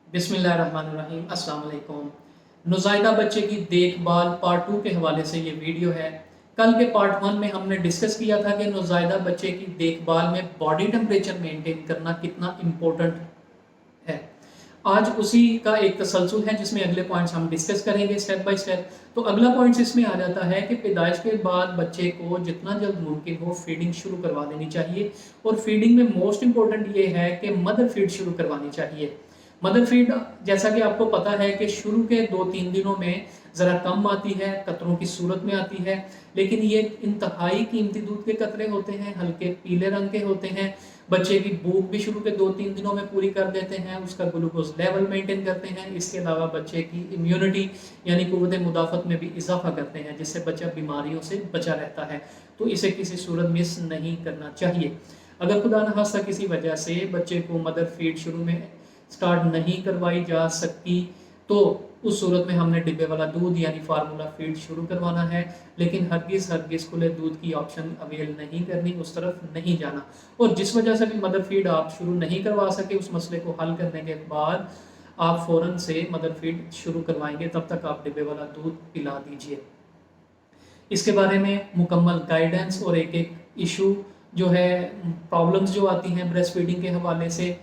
बिस्मिल्लाहिर्रहमानिर्रहीम। अस्सलाम वालेकुम। नुज़ाइदा बच्चे की देखभाल पार्ट 2 के हवाले से ये वीडियो है। कल के पार्ट 1 में हमने डिस्कस किया था कि नुज़ाइदा बच्चे की देखभाल में बॉडी टेम्परेचर मेंटेन करना कितना इम्पोर्टेंट है। आज उसी का एक तसलसल है जिसमें अगले पॉइंट्स हम डिस्कस करेंगे स्टेप बाय स्टेप। तो अगला पॉइंट्स इसमें आ जाता है कि पैदाइश के बाद बच्चे को जितना जल्द मुमकिन हो फीडिंग शुरू करवा देनी चाहिए। और फीडिंग में मोस्ट इंपॉर्टेंट ये है कि मदर फीड शुरू करवानी चाहिए। मदर फीड जैसा कि आपको पता है कि शुरू के 2-3 दिनों में ज़रा कम आती है, कतरों की सूरत में आती है, लेकिन ये इंतहाई कीमती दूध के कतरे होते हैं, हल्के पीले रंग के होते हैं। बच्चे की भूख भी शुरू के 2-3 दिनों में पूरी कर देते हैं, उसका ग्लूकोज लेवल मेंटेन करते हैं। इसके अलावा बच्चे की इम्यूनिटी यानी कुव्वत मुदाफ़त में भी इजाफा करते हैं, जिससे बच्चा बीमारियों से बचा रहता है। तो इसे किसी सूरत मिस नहीं करना चाहिए। अगर खुदा न खास्ता किसी वजह से बच्चे को मदर फीड शुरू में स्टार्ट नहीं करवाई जा सकती, तो उस सूरत में हमने डिब्बे वाला दूध यानी फार्मूला फीड शुरू करवाना है। लेकिन हरगिज़ खुले दूध की ऑप्शन अवेल नहीं करनी, उस तरफ नहीं जाना। और जिस वजह से भी मदर फीड आप शुरू नहीं करवा सके, उस मसले को हल करने के बाद आप फ़ौरन से मदर फीड शुरू करवाएंगे, तब तक आप डिब्बे वाला दूध पिला दीजिए। इसके बारे में मुकम्मल गाइडेंस और एक एक इशू जो है, प्रॉब्लम्स जो आती हैं ब्रेस्ट फीडिंग के हवाले से,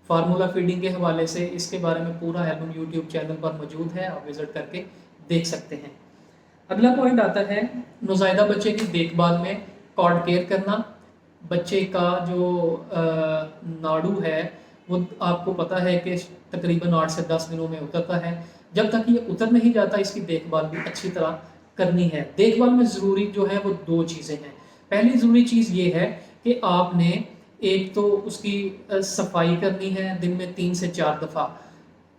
फार्मूला फीडिंग के हवाले से, इसके बारे में पूरा एल्बम यूट्यूब चैनल पर मौजूद है, आप विज़िट करके देख सकते हैं। अगला पॉइंट आता है नौज़ायदा बच्चे की देखभाल में कॉर्ड केयर करना। बच्चे का जो नाड़ू है वो आपको पता है कि तकरीबन 8 से 10 दिनों में उतरता है। जब तक ये उतर नहीं जाता, इसकी देखभाल भी अच्छी तरह करनी है। देखभाल में ज़रूरी जो है वो 2 चीज़ें हैं। पहली ज़रूरी चीज़ ये है कि आपने एक तो उसकी सफाई करनी है दिन में 3 से 4 दफ़ा।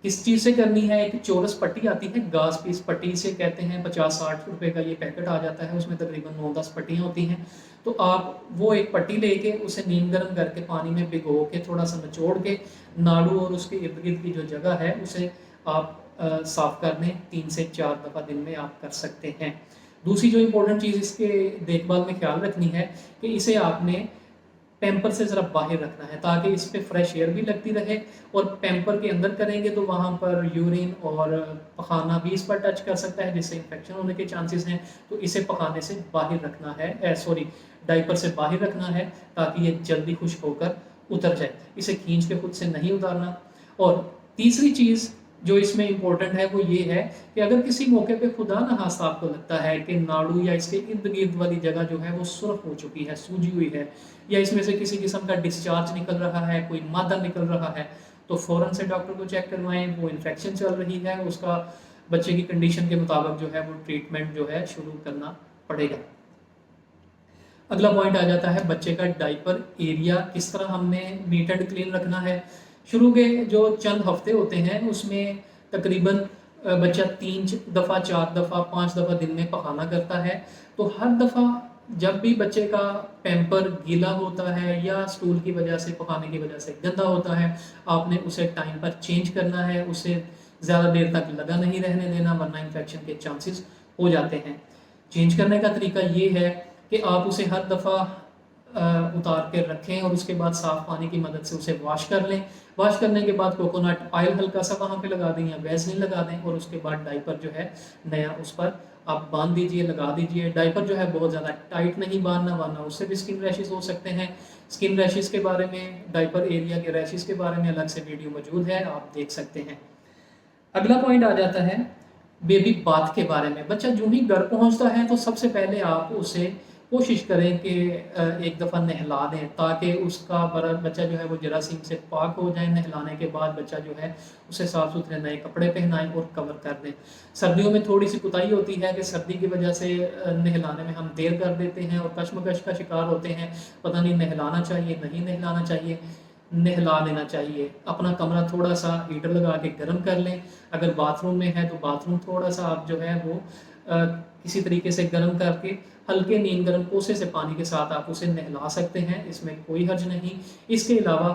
किस चीज़ से करनी है? एक चौरस पट्टी आती है, गाज पीस पट्टी से कहते हैं, 50-60 रुपए का ये पैकेट आ जाता है, उसमें तकरीबन 9-10 पट्टियाँ होती हैं। तो आप वो एक पट्टी लेके उसे नीम गर्म करके पानी में भिगो के थोड़ा सा निचोड़ के नाड़ू और उसके इर्द गिर्द की जो जगह है उसे आप साफ़ कर लें। 3 से 4 दफ़ा दिन में आप कर सकते हैं। दूसरी जो इम्पोर्टेंट चीज़ इसके देखभाल में ख्याल रखनी है कि इसे आपने पैम्पर से ज़रा बाहर रखना है, ताकि इस पे फ्रेश एयर भी लगती रहे। और पैम्पर के अंदर करेंगे तो वहाँ पर यूरिन और पखाना भी इस पर टच कर सकता है, जिससे इन्फेक्शन होने के चांसेस हैं। तो इसे पखाने से बाहर रखना है, डाइपर से बाहर रखना है, ताकि ये जल्दी खुश्क होकर उतर जाए। इसे खींच के खुद से नहीं उतारना। और तीसरी चीज़ जो इसमें इम्पोर्टेंट है वो ये है कि अगर किसी मौके पे खुदा न खास्ता आपको लगता है कि नाड़ू या इसके इर्द गिर्द वाली जगह जो है वो सुर्ख हो चुकी है, सूजी हुई है, या इसमें से किसी किस्म का डिस्चार्ज निकल रहा है, कोई मादा निकल रहा है, तो फ़ौरन से डॉक्टर को चेक करवाएं। वो इन्फेक्शन चल रही है, उसका बच्चे की कंडीशन के मुताबिक जो है वो ट्रीटमेंट जो है शुरू करना पड़ेगा। अगला पॉइंट आ जाता है बच्चे का डाइपर एरिया किस तरह हमने नीट एंड क्लीन रखना है। शुरू के जो चंद हफ्ते होते हैं उसमें तकरीबन बच्चा 3 दफ़ा, 4 दफ़ा, 5 दफ़ा दिन में पखाना करता है। तो हर दफ़ा जब भी बच्चे का पैम्पर गीला होता है या स्टूल की वजह से, पखाने की वजह से गंदा होता है, आपने उसे टाइम पर चेंज करना है। उसे ज़्यादा देर तक लगा नहीं रहने देना, वरना इन्फेक्शन के चांसेस हो जाते हैं। चेंज करने का तरीका ये है कि आप उसे हर दफ़ा उतार के रखें और उसके बाद साफ़ पानी की मदद से उसे वॉश कर लें। वॉश करने के बाद कोकोनट ऑयल हल्का सा वहाँ पे लगा दें या वैसलीन लगा दें, और उसके बाद डाइपर जो है नया उस पर आप बांध दीजिए, लगा दीजिए। डाइपर जो है बहुत ज़्यादा टाइट नहीं बांधना, वरना उससे भी स्किन रैशेस हो सकते हैं। स्किन रैशेस के बारे में, डाइपर एरिया के रैशेस के बारे में अलग से वीडियो मौजूद है, आप देख सकते हैं। अगला पॉइंट आ जाता है बेबी बाथ के बारे में। बच्चा जो ही घर पहुंचता है तो सबसे पहले आप उसे कोशिश करें कि एक दफ़ा नहला दें, ताकि उसका बच्चा जो है वो जरासीम से पाक हो जाए। नहलाने के बाद बच्चा जो है उसे साफ़ सुथरे नए कपड़े पहनाएं और कवर कर दें। सर्दियों में थोड़ी सी कुताही होती है कि सर्दी की वजह से नहलाने में हम देर कर देते हैं और कश्मकश का शिकार होते हैं, पता नहीं नहलाना चाहिए नहीं नहलाना चाहिए। नहला देना चाहिए। अपना कमरा थोड़ा सा हीटर लगा के गर्म कर लें। अगर बाथरूम में है तो बाथरूम थोड़ा सा आप जो है वो किसी तरीके से गर्म करके हल्के नीम गर्म कोसे से पानी के साथ आप उसे नहला सकते हैं, इसमें कोई हर्ज नहीं। इसके अलावा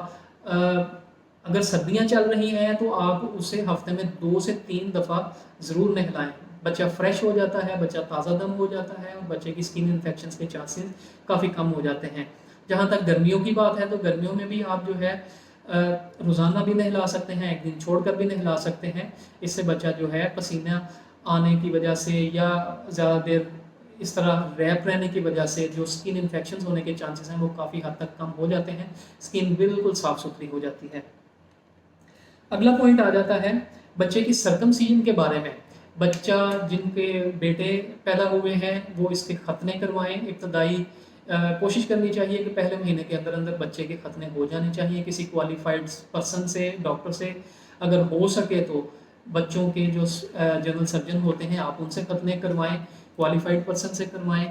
अगर सर्दियां चल रही हैं तो आप उसे हफ्ते में 2 से 3 दफ़ा ज़रूर नहलाएं। बच्चा फ्रेश हो जाता है, बच्चा ताज़ा दम हो जाता है और बच्चे की स्किन इन्फेक्शंस के चांसेस काफ़ी कम हो जाते हैं। जहाँ तक गर्मियों की बात है तो गर्मियों में भी आप जो है روزانہ بھی نہلا سکتے ہیں، ایک دن چھوڑ کر بھی نہلا سکتے ہیں۔ اس سے بچہ جو ہے پسینہ آنے کی وجہ سے یا زیادہ دیر اس طرح ریپ رہنے کی وجہ سے جو سکن انفیکشنز ہونے کے چانسز ہیں وہ کافی حد تک کم ہو جاتے ہیں، سکن بالکل صاف ستھری ہو جاتی ہے۔ اگلا پوائنٹ آ جاتا ہے بچے کی سرکمسیجن کے بارے میں۔ بچہ جن کے بیٹے پیدا ہوئے ہیں وہ اس کے ختنے کروائیں۔ ابتدائی کوشش کرنی چاہیے کہ پہلے مہینے کے اندر اندر بچے کے ختنے ہو جانے چاہیے کسی کوالیفائڈ پرسن سے، ڈاکٹر سے۔ اگر ہو سکے تو بچوں کے جو جنرل سرجن ہوتے ہیں آپ ان سے ختنے کروائیں، کوالیفائڈ پرسن سے کروائیں۔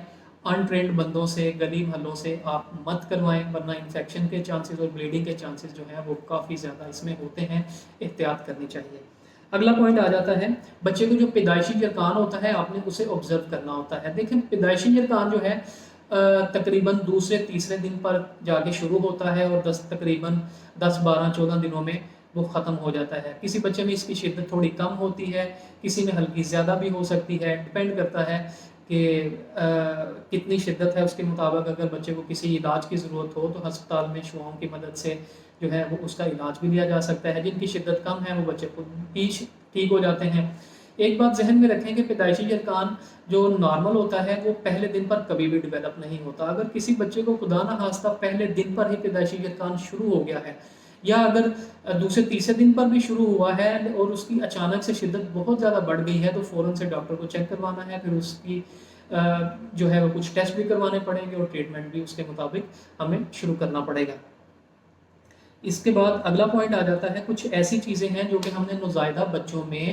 انٹرینڈ بندوں سے، گلی محلوں سے آپ مت کروائیں، ورنہ انفیکشن کے چانسز اور بلیڈنگ کے چانسز جو ہیں وہ کافی زیادہ اس میں ہوتے ہیں، احتیاط کرنی چاہیے۔ اگلا پوائنٹ آ جاتا ہے بچے کو جو پیدائشی یرقان ہوتا ہے آپ نے اسے آبزرو کرنا ہوتا ہے۔ دیکھیں پیدائشی یرقان جو ہے تقریباً دوسرے تیسرے دن پر جا کے شروع ہوتا ہے اور تقریباً 10 12 14 دنوں میں وہ ختم ہو جاتا ہے۔ کسی بچے میں اس کی شدت تھوڑی کم ہوتی ہے، کسی میں ہلکی زیادہ بھی ہو سکتی ہے، ڈپینڈ کرتا ہے کہ کتنی شدت ہے اس کے مطابق۔ اگر بچے کو کسی علاج کی ضرورت ہو تو ہسپتال میں شعاؤں کی مدد سے جو ہے وہ اس کا علاج بھی لیا جا سکتا ہے۔ جن کی شدت کم ہے وہ بچے خود ہی ٹھیک ہو جاتے ہیں۔ ایک بات ذہن میں رکھیں کہ پیدائشی یرقان جو نارمل ہوتا ہے وہ پہلے دن پر کبھی بھی ڈیولپ نہیں ہوتا۔ اگر کسی بچے کو خدا نہ خواستہ پہلے دن پر ہی پیدائشی یرقان شروع ہو گیا ہے یا اگر دوسرے تیسرے دن پر بھی شروع ہوا ہے اور اس کی اچانک سے شدت بہت زیادہ بڑھ گئی ہے تو فوراً سے ڈاکٹر کو چیک کروانا ہے، پھر اس کی جو ہے وہ کچھ ٹیسٹ بھی کروانے پڑیں گے اور ٹریٹمنٹ بھی اس کے مطابق ہمیں شروع کرنا پڑے گا۔ اس کے بعد اگلا پوائنٹ آ جاتا ہے کچھ ایسی چیزیں ہیں جو کہ ہم نے نوزائیدہ بچوں میں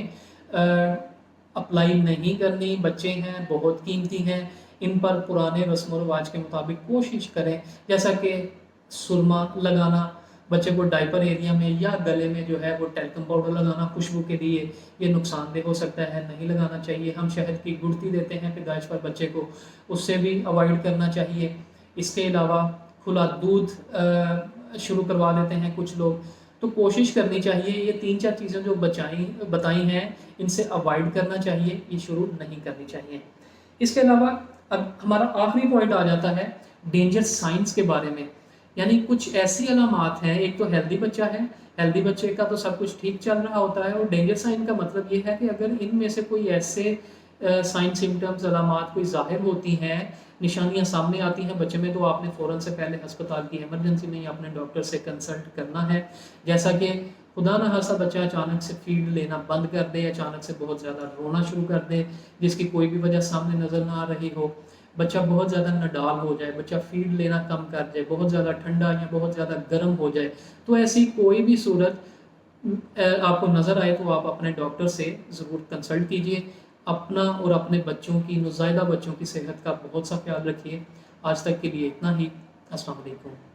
اپلائی نہیں کرنی۔ بچے ہیں، بہت قیمتی ہیں، ان پر پرانے رسم و رواج کے مطابق کوشش کریں، جیسا کہ سرما لگانا بچے کو ڈائپر ایریا میں یا گلے میں جو ہے وہ ٹیلکم پاؤڈر لگانا خوشبو کے لیے، یہ نقصان دہ ہو سکتا ہے، نہیں لگانا چاہیے۔ ہم شہد کی گڑتی دیتے ہیں پیدائش پر بچے کو، اس سے بھی اوائڈ کرنا چاہیے۔ اس کے علاوہ کھلا دودھ شروع کروا دیتے ہیں کچھ لوگ، تو کوشش کرنی چاہیے یہ 3 4 چیزیں جو بتائی ہیں ان سے اوائڈ کرنا چاہیے، یہ شروع نہیں کرنی چاہیے۔ اس کے علاوہ اب ہمارا آخری پوائنٹ آ جاتا ہے ڈینجر سائنس کے بارے میں، یعنی کچھ ایسی علامات ہیں۔ ایک تو ہیلدی بچہ ہے، ہیلدی بچے کا تو سب کچھ ٹھیک چل رہا ہوتا ہے، اور ڈینجر سائن کا مطلب یہ ہے کہ اگر ان میں سے کوئی ایسے سائن سمٹمز علامات کوئی ظاہر ہوتی ہیں، نشانیاں سامنے آتی ہیں بچے میں، تو آپ نے فوراً سے پہلے ہسپتال کی ایمرجنسی میں اپنے ڈاکٹر سے کنسلٹ کرنا ہے۔ جیسا کہ خدا نہ خواستہ بچہ اچانک سے فیڈ لینا بند کر دے، اچانک سے بہت زیادہ رونا شروع کر دے جس کی کوئی بھی وجہ سامنے نظر نہ آ رہی ہو، بچہ بہت زیادہ نڈال ہو جائے، بچہ فیڈ لینا کم کر جائے، بہت زیادہ ٹھنڈا یا بہت زیادہ گرم ہو جائے، تو ایسی کوئی بھی صورت آپ کو نظر آئے تو آپ اپنے ڈاکٹر سے ضرور کنسلٹ کیجئے۔ اپنا اور اپنے بچوں کی، نوزائیدہ بچوں کی صحت کا بہت سا خیال رکھیے۔ آج تک کے لیے اتنا ہی۔ السلام علیکم۔